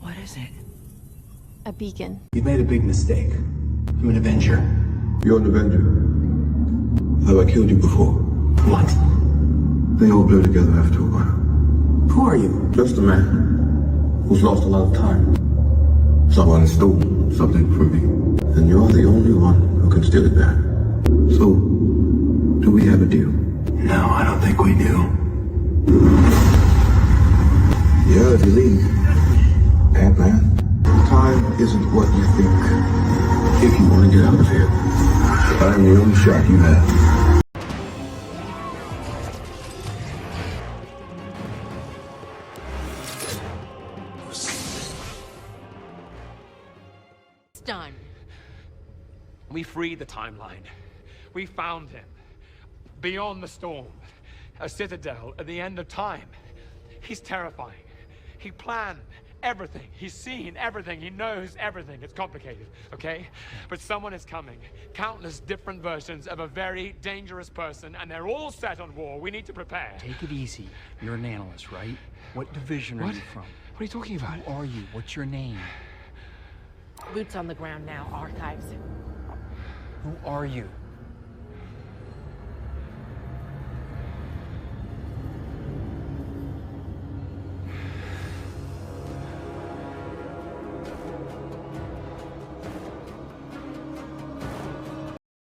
What is it? A beacon. You made a big mistake. I'm an Avenger. You're an Avenger. Have I killed you before? What? They all blur together after a while. Who are you? Just a man who's lost a lot of time. Someone stole something from me, and you're the only one who can steal it back. So, do we have a deal? No, I don't think we do. Yeah, if you leave. Antman, time isn't what you think. If you want to get out of here, I'm the only shot you have. Done. We freed the timeline. We found him. Beyond the storm. A citadel at the end of time. He's terrifying. He planned everything. He's seen everything. He knows everything. It's complicated, okay? But someone is coming. Countless different versions of a very dangerous person, and they're all set on war. We need to prepare. Take it easy. You're an analyst, right? What division are you from? What are you talking about? Who are you? What's your name? Boots on the ground now, archives. Who are you?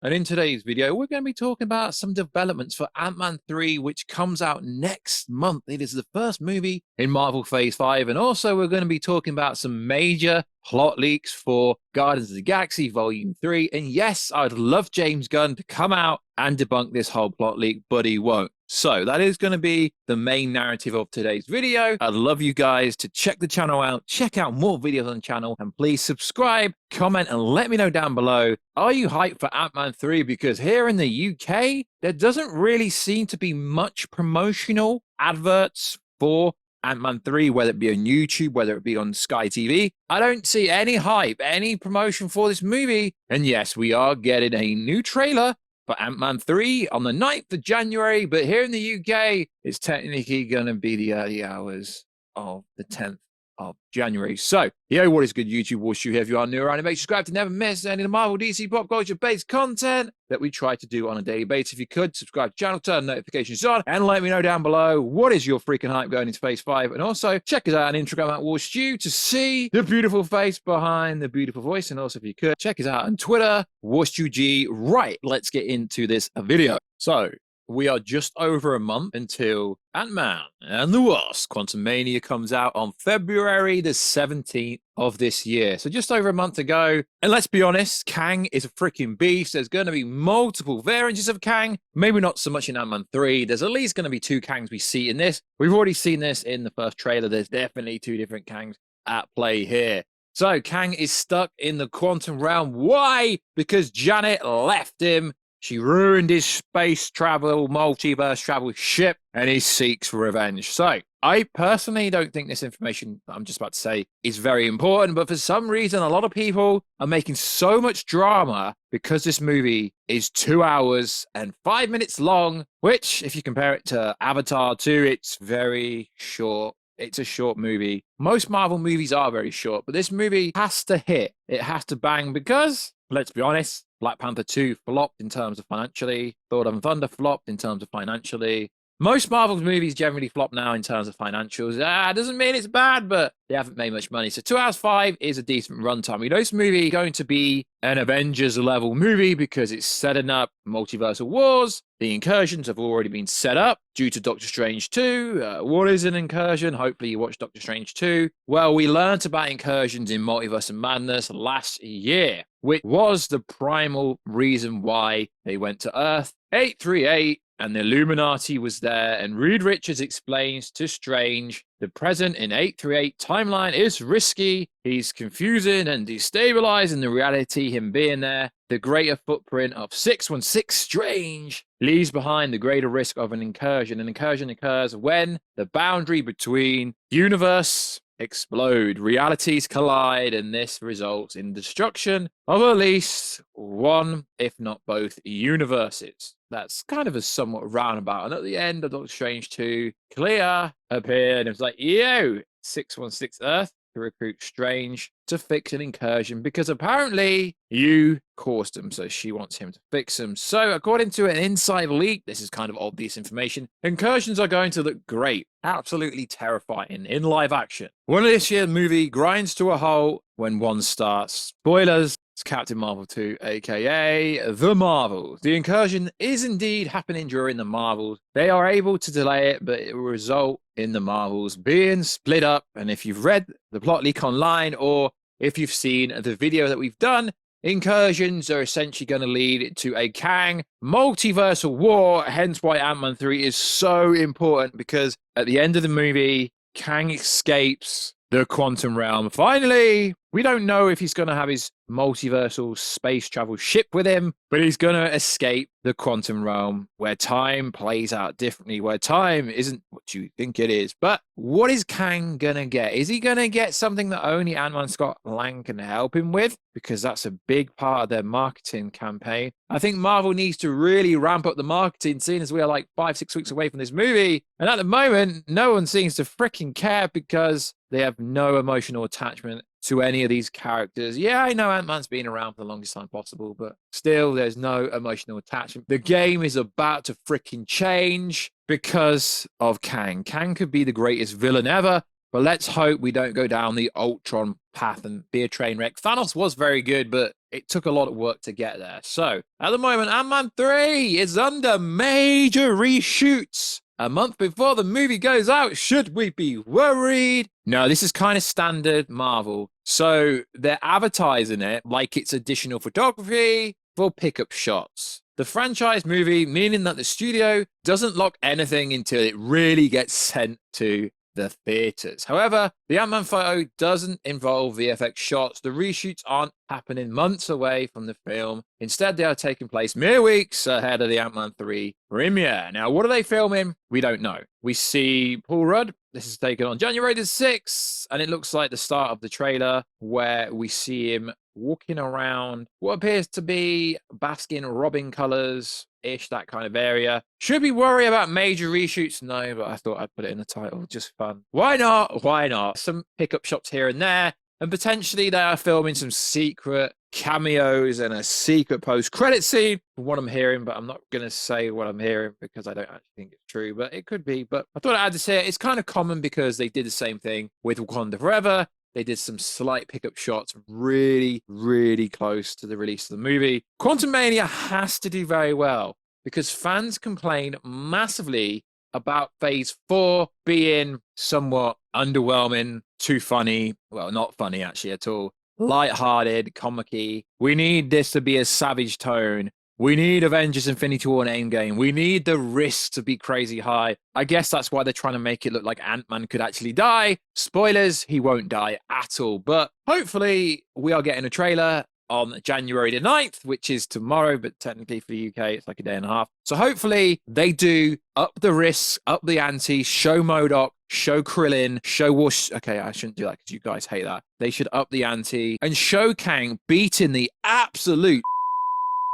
And in today's video, we're going to be talking about some developments for Ant-Man 3, which comes out next month. It is the first movie in Marvel Phase 5. And also, we're going to be talking about some major plot leaks for Guardians of the Galaxy Volume 3. And yes, I'd love James Gunn to come out and debunk this whole plot leak, but he won't. So that is going to be the main narrative of today's video. I'd love you guys to check the channel out, check out more videos on the channel, and please subscribe, comment, and let me know down below, are you hyped for Ant-Man 3? Because here in the UK, there doesn't really seem to be much promotional adverts for Ant-Man 3, whether it be on YouTube, whether it be on Sky TV. I don't see any hype, any promotion for this movie. And yes, we are getting a new trailer for Ant-Man 3 on the 9th of January, but here in the UK, it's technically going to be the early hours of the 10th of January. So, yo, what is good, YouTube? Warstu here. If you are new around, make sure subscribe to never miss any of the Marvel, DC, pop culture-based content that we try to do on a daily basis. If you could, subscribe to the channel, turn notifications on, and let me know down below what is your freaking hype going into Phase 5. And also, check us out on Instagram at Warstu to see the beautiful face behind the beautiful voice. And also, if you could, check us out on Twitter, WarstuG. Right, let's get into this video. So, we are just over a month until Ant-Man and the Wasp Quantumania comes out on February the 17th of this year. So just over a month ago. And let's be honest, Kang is a freaking beast. There's going to be multiple variants of Kang. Maybe not so much in Ant-Man 3. There's at least going to be 2 Kangs we see in this. We've already seen this in the first trailer. There's definitely 2 different Kangs at play here. So Kang is stuck in the quantum realm. Why? Because Janet left him. She ruined his space travel, multiverse travel ship, and he seeks revenge. So, I personally don't think this information I'm just about to say is very important, but for some reason, a lot of people are making so much drama because this movie is 2 hours and 5 minutes long, which, if you compare it to Avatar 2, it's very short. It's a short movie. Most Marvel movies are very short, but this movie has to hit. It has to bang because, let's be honest, Black Panther 2 flopped in terms of financially. Thor: Love and Thunder flopped in terms of financially. Most Marvel movies generally flop now in terms of financials. Doesn't mean it's bad, but they haven't made much money. So 2 hours 5 is a decent runtime. We know this movie is going to be an Avengers level movie because it's setting up multiversal wars. The incursions have already been set up due to Doctor Strange 2. What is an incursion? Hopefully you watched Doctor Strange 2. Well, we learned about incursions in Multiverse and Madness last year, which was the primal reason why they went to Earth 838. And the Illuminati was there, and Reed Richards explains to Strange the present in 838 timeline is risky. He's confusing and destabilizing the reality, him being there. The greater footprint of 616 Strange leaves behind the greater risk of an incursion. An incursion occurs when the boundary between universe explode, realities collide, and this results in destruction of at least one, if not both, universes. That's kind of a somewhat roundabout. And at the end of Doctor Strange 2, Clea appeared and was like, yo, 616 Earth, to recruit Strange to fix an incursion because apparently you caused them. So she wants him to fix them. So according to an inside leak, this is kind of obvious information, incursions are going to look great. Absolutely terrifying in live action. When this year's movie grinds to a halt when one starts. Spoilers. It's Captain Marvel 2, aka The Marvels. The incursion is indeed happening during the Marvels. They are able to delay it, but it will result in the Marvels being split up. And if you've read the plot leak online, or if you've seen the video that we've done, incursions are essentially going to lead to a Kang multiversal war. Hence why Ant-Man 3 is so important, because at the end of the movie, Kang escapes the quantum realm. Finally, we don't know if he's going to have his multiversal space travel ship with him, but he's going to escape the quantum realm where time plays out differently, where time isn't what you think it is. But what is Kang going to get? Is he going to get something that only Ant-Man Scott Lang can help him with? Because that's a big part of their marketing campaign. I think Marvel needs to really ramp up the marketing, seeing as we are like 5-6 weeks away from this movie. And at the moment, no one seems to freaking care because they have no emotional attachment to any of these characters. Yeah, I know Ant-Man's been around for the longest time possible, but still there's no emotional attachment. The game is about to freaking change because of Kang. Kang could be the greatest villain ever, but let's hope we don't go down the Ultron path and be a train wreck. Thanos was very good, but it took a lot of work to get there. So at the moment, Ant-Man 3 is under major reshoots. A month before the movie goes out, should we be worried? No, this is kind of standard Marvel. So they're advertising it like it's additional photography for pickup shots. The franchise movie, meaning that the studio doesn't lock anything until it really gets sent to the theaters. However, the Ant-Man photo doesn't involve VFX shots. The reshoots aren't happening months away from the film. Instead, they are taking place mere weeks ahead of the Ant-Man 3 premiere. Now, what are they filming? We don't know. We see Paul Rudd. This is taken on January the 6th, and it looks like the start of the trailer where we see him walking around what appears to be Baskin Robin colors-ish, that kind of area. Should we worry about major reshoots? No, but I thought I'd put it in the title. Just fun. Why not? Why not? Some pickup shots here and there, and potentially they are filming some secret cameos and a secret post-credit scene from what I'm hearing, but I'm not going to say what I'm hearing because I don't actually think it's true, but it could be. But I thought I'd add this here. It's kind of common because they did the same thing with Wakanda Forever. They did some slight pickup shots really, really close to the release of the movie. Quantumania has to do very well because fans complain massively about Phase 4 being somewhat underwhelming, too funny. Well, not funny actually at all. Light-hearted, comic-y. We need this to be a savage tone. We need Avengers Infinity War and Endgame. We need the risk to be crazy high. I guess that's why they're trying to make it look like Ant-Man could actually die. Spoilers, he won't die at all. But hopefully we are getting a trailer on January the 9th, which is tomorrow, but technically for the UK, it's like a day and a half. So hopefully they do up the risks, up the ante, show MODOK, show Krillin, show Wasp. Okay, I shouldn't do that because you guys hate that. They should up the ante and show Kang beating the absolute,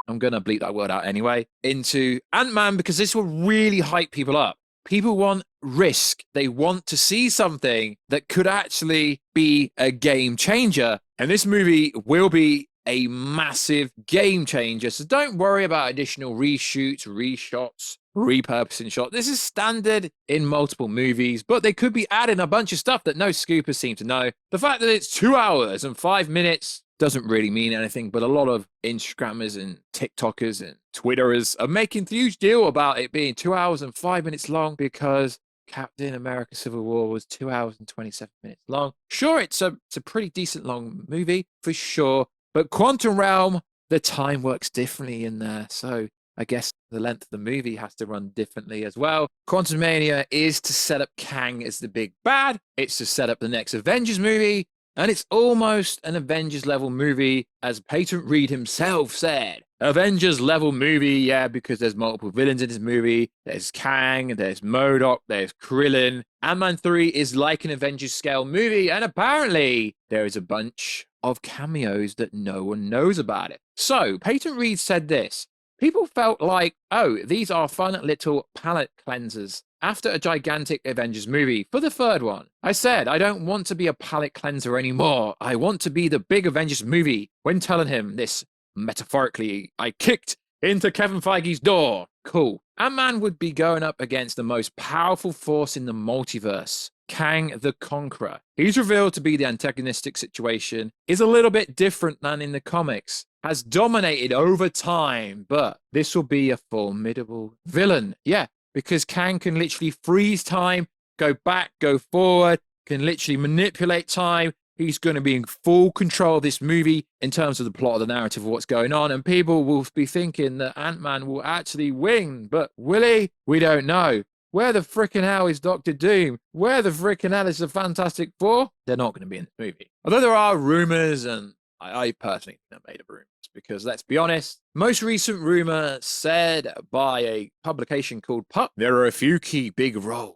I'm going to bleep that word out anyway, into Ant-Man, because this will really hype people up. People want risk. They want to see something that could actually be a game changer. And this movie will be a massive game changer. So don't worry about additional reshoots, reshots, repurposing shots. This is standard in multiple movies, but they could be adding a bunch of stuff that no scoopers seem to know. The fact that it's 2 hours and 5 minutes doesn't really mean anything, but a lot of Instagrammers and TikTokers and Twitterers are making a huge deal about it being 2 hours and 5 minutes long because Captain America Civil War was 2 hours and 27 minutes long. Sure, it's a pretty decent long movie for sure, but Quantum Realm, the time works differently in there. So I guess the length of the movie has to run differently as well. Quantumania is to set up Kang as the big bad. It's to set up the next Avengers movie. And it's almost an Avengers level movie, as Peyton Reed himself said. Avengers level movie, yeah, because there's multiple villains in this movie. There's Kang, there's MODOK, there's Krillin. Ant-Man 3 is like an Avengers scale movie, and apparently there is a bunch of cameos that no one knows about it. So Peyton Reed said this. People felt like, oh, these are fun little palate cleansers. after a gigantic Avengers movie for the third one. I said, I don't want to be a palate cleanser anymore. I want to be the big Avengers movie. When telling him this, metaphorically, I kicked into Kevin Feige's door. Cool. Ant-Man would be going up against the most powerful force in the multiverse, Kang the Conqueror. He's revealed to be the antagonistic situation, is a little bit different than in the comics, has dominated over time, but this will be a formidable villain. Yeah, because Kang can literally freeze time, go back, go forward, can literally manipulate time. He's going to be in full control of this movie in terms of the plot of the narrative of what's going on. And people will be thinking that Ant-Man will actually win. But will he? We don't know. Where the frickin' hell is Doctor Doom? Where the frickin' hell is the Fantastic Four? They're not going to be in the movie. Although there are rumors, and I personally think they're made of rumors. Because let's be honest, most recent rumor said by a publication called Pup, there are a few key big roles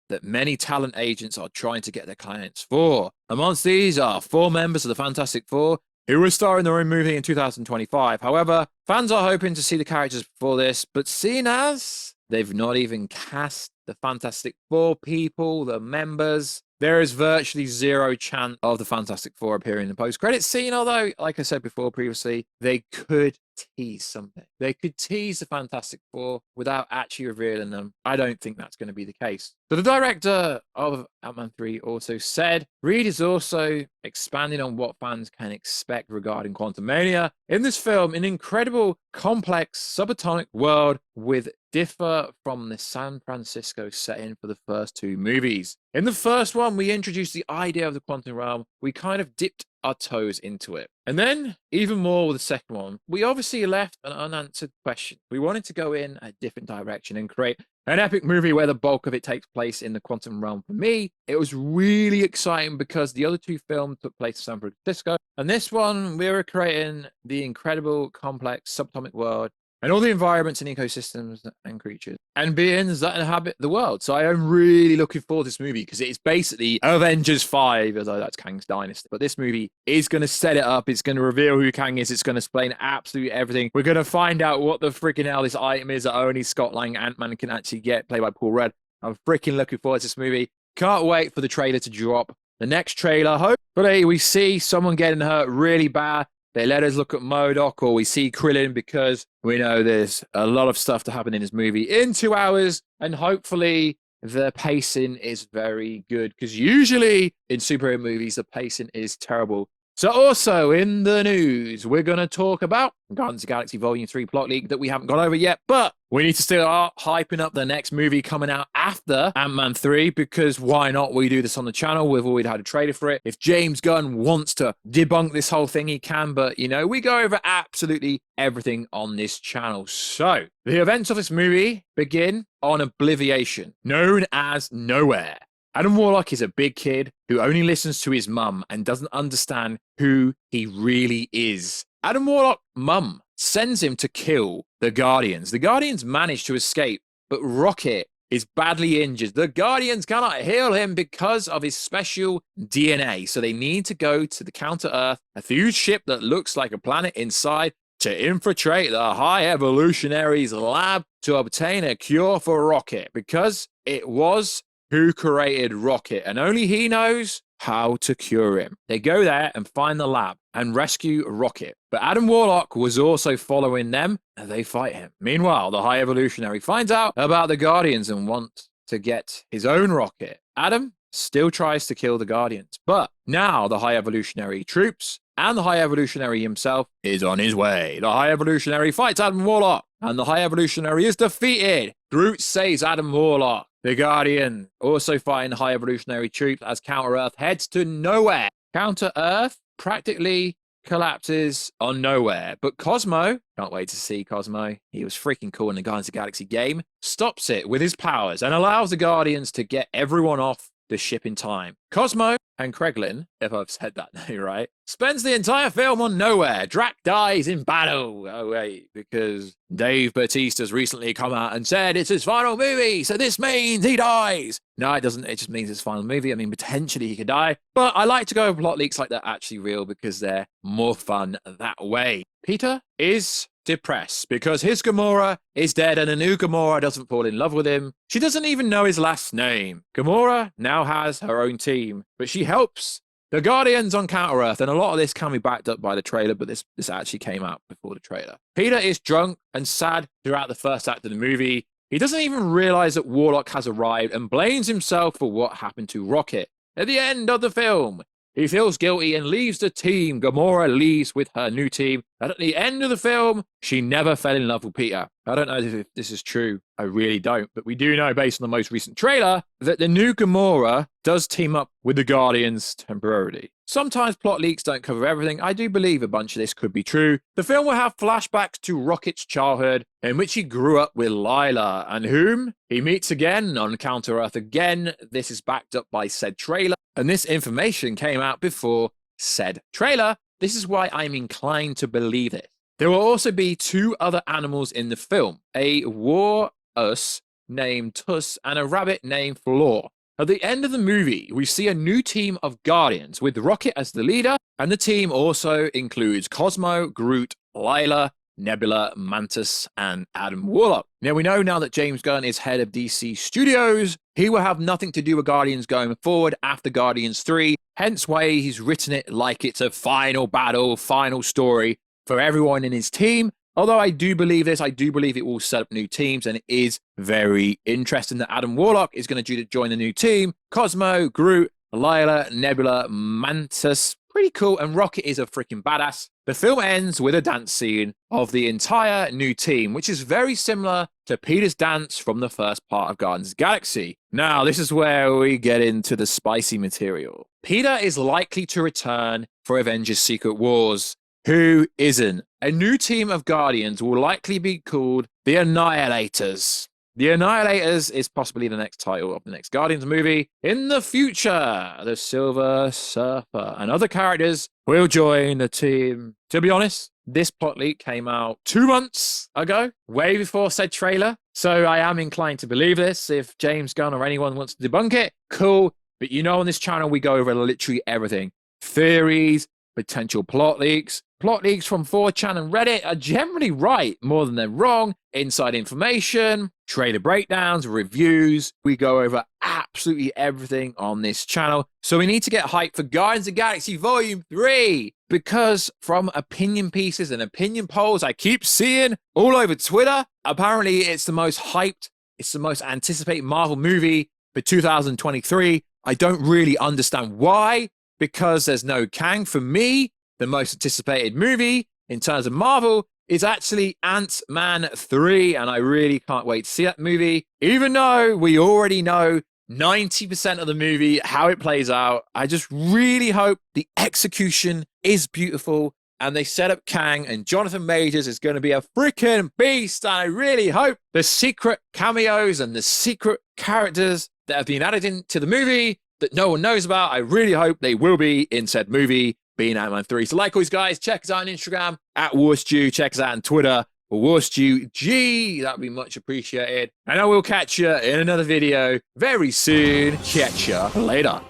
that many talent agents are trying to get their clients for. Amongst these are 4 members of the Fantastic Four who will star in their own movie in 2025. However, fans are hoping to see the characters before this, but seeing as they've not even cast the Fantastic Four people, the members, there is virtually zero chance of the Fantastic Four appearing in the post-credits scene, although, like I said before previously, they could tease something. They could tease the Fantastic Four without actually revealing them. I don't think that's going to be the case. So the director of Ant-Man 3 also said, Reed is also expanding on what fans can expect regarding Quantumania. In this film, an incredible, complex, subatomic world with differ from the San Francisco setting for the first 2 movies. In the first one, we introduced the idea of the quantum realm. We kind of dipped our toes into it. And then, even more with the second one, we obviously left an unanswered question. We wanted to go in a different direction and create an epic movie where the bulk of it takes place in the quantum realm. For me, it was really exciting because the other 2 films took place in San Francisco. And this one, we were creating the incredible, complex, subatomic world and all the environments and ecosystems and creatures and beings that inhabit the world. So I am really looking forward to this movie because it is basically Avengers 5, although that's Kang's Dynasty. But this movie is going to set it up. It's going to reveal who Kang is. It's going to explain absolutely everything. We're going to find out what the freaking hell this item is that only Scott Lang Ant-Man can actually get, played by Paul Rudd. I'm freaking looking forward to this movie. Can't wait for the trailer to drop. The next trailer, hopefully we see someone getting hurt really bad. They let us look at MODOK, or we see Krillin, because we know there's a lot of stuff to happen in this movie in 2 hours. And hopefully the pacing is very good, because usually in superhero movies, the pacing is terrible. So also in the news, we're going to talk about Guardians of the Galaxy Volume 3 plot leak that we haven't gone over yet, but we need to start hyping up the next movie coming out after Ant-Man 3, because why not? We do this on the channel. We've already had a trailer for it. If James Gunn wants to debunk this whole thing, he can, but you know, we go over absolutely everything on this channel. So the events of this movie begin on Obliviation, known as Nowhere. Adam Warlock is a big kid who only listens to his mum and doesn't understand who he really is. Adam Warlock's mum sends him to kill the Guardians. The Guardians manage to escape, but Rocket is badly injured. The Guardians cannot heal him because of his special DNA. So they need to go to the Counter-Earth, a huge ship that looks like a planet inside, to infiltrate the High Evolutionary's lab to obtain a cure for Rocket, because it was who created Rocket, and only he knows how to cure him. They go there and find the lab and rescue Rocket. But Adam Warlock was also following them, and they fight him. Meanwhile, the High Evolutionary finds out about the Guardians and wants to get his own rocket. Adam still tries to kill the Guardians, but now the High Evolutionary troops and the High Evolutionary himself is on his way. The High Evolutionary fights Adam Warlock, and the High Evolutionary is defeated. Groot saves Adam Warlock. The Guardian also fighting High Evolutionary troops as Counter-Earth heads to Nowhere. Counter-Earth practically collapses on Nowhere, but Cosmo, can't wait to see Cosmo, he was freaking cool in the Guardians of the Galaxy game, stops it with his powers and allows the Guardians to get everyone off the ship in time. Cosmo and Kreglin, if I've said that name right, spends the entire film on Nowhere. Drax dies in battle. Oh, wait, because Dave Bautista's recently come out and said it's his final movie, so this means he dies. No, it doesn't. It just means it's final movie. I mean, potentially he could die. But I like to go over plot leaks like that actually real, because they're more fun that way. Peter is depressed because his Gamora is dead and a new Gamora doesn't fall in love with him. She doesn't even know his last name. Gamora now has her own team, but she helps the Guardians on Counter-Earth, and a lot of this can be backed up by the trailer, but this actually came out before the trailer. Peter is drunk and sad throughout the first act of the movie. He doesn't even realize that Warlock has arrived and blames himself for what happened to Rocket. At the end of the film, he feels guilty and leaves the team. Gamora leaves with her new team. And at the end of the film, she never fell in love with Peter. I don't know if this is true. I really don't. But we do know, based on the most recent trailer, that the new Gamora does team up with the Guardians temporarily. Sometimes plot leaks don't cover everything. I do believe a bunch of this could be true. The film will have flashbacks to Rocket's childhood, in which he grew up with Lila, and whom he meets again on Counter-Earth again. This is backed up by said trailer, and this information came out before said trailer. This is why I'm inclined to believe it. There will also be 2 other animals in the film, a Warstu named Tuss and a rabbit named Floor. At the end of the movie, we see a new team of Guardians with Rocket as the leader, and the team also includes Cosmo, Groot, Lila, Nebula, Mantis, and Adam Warlock. Now, we know now that James Gunn is head of DC Studios, he will have nothing to do with Guardians going forward after Guardians 3, hence why he's written it like it's a final battle, final story for everyone in his team. Although I do believe this, I do believe it will set up new teams, and it is very interesting that Adam Warlock is going to join the new team. Cosmo, Groot, Lila, Nebula, Mantis, pretty cool, and Rocket is a freaking badass. The film ends with a dance scene of the entire new team, which is very similar to Peter's dance from the first part of Guardians of the Galaxy. Now, this is where we get into the spicy material. Peter is likely to return for Avengers Secret Wars. Who isn't? A new team of Guardians will likely be called the Annihilators. The Annihilators is possibly the next title of the next Guardians movie. In the future, the Silver Surfer and other characters will join the team. To be honest, this plot leak came out 2 months ago, way before said trailer. So I am inclined to believe this. If James Gunn or anyone wants to debunk it, cool. But you know, on this channel, we go over literally everything. Theories, potential plot leaks. Plot leaks from 4chan and Reddit are generally right more than they're wrong. Inside information, trailer breakdowns, reviews. We go over absolutely everything on this channel. So we need to get hyped for Guardians of the Galaxy Volume 3. Because from opinion pieces and opinion polls I keep seeing all over Twitter, apparently it's the most hyped, it's the most anticipated Marvel movie for 2023. I don't really understand why. Because there's no Kang. For me, the most anticipated movie in terms of Marvel is actually Antman 3, and I really can't wait to see that movie. Even though we already know 90% of the movie, how it plays out, I just really hope the execution is beautiful, and they set up Kang, and Jonathan Majors is going to be a freaking beast, and I really hope the secret cameos and the secret characters that have been added into the movie that no one knows about, I really hope they will be in said movie, being Antman 3. So like always, guys, check us out on Instagram, at Warstu. Check us out on Twitter, WarstuG. That'd be much appreciated. And I will catch you in another video very soon. Catch you later.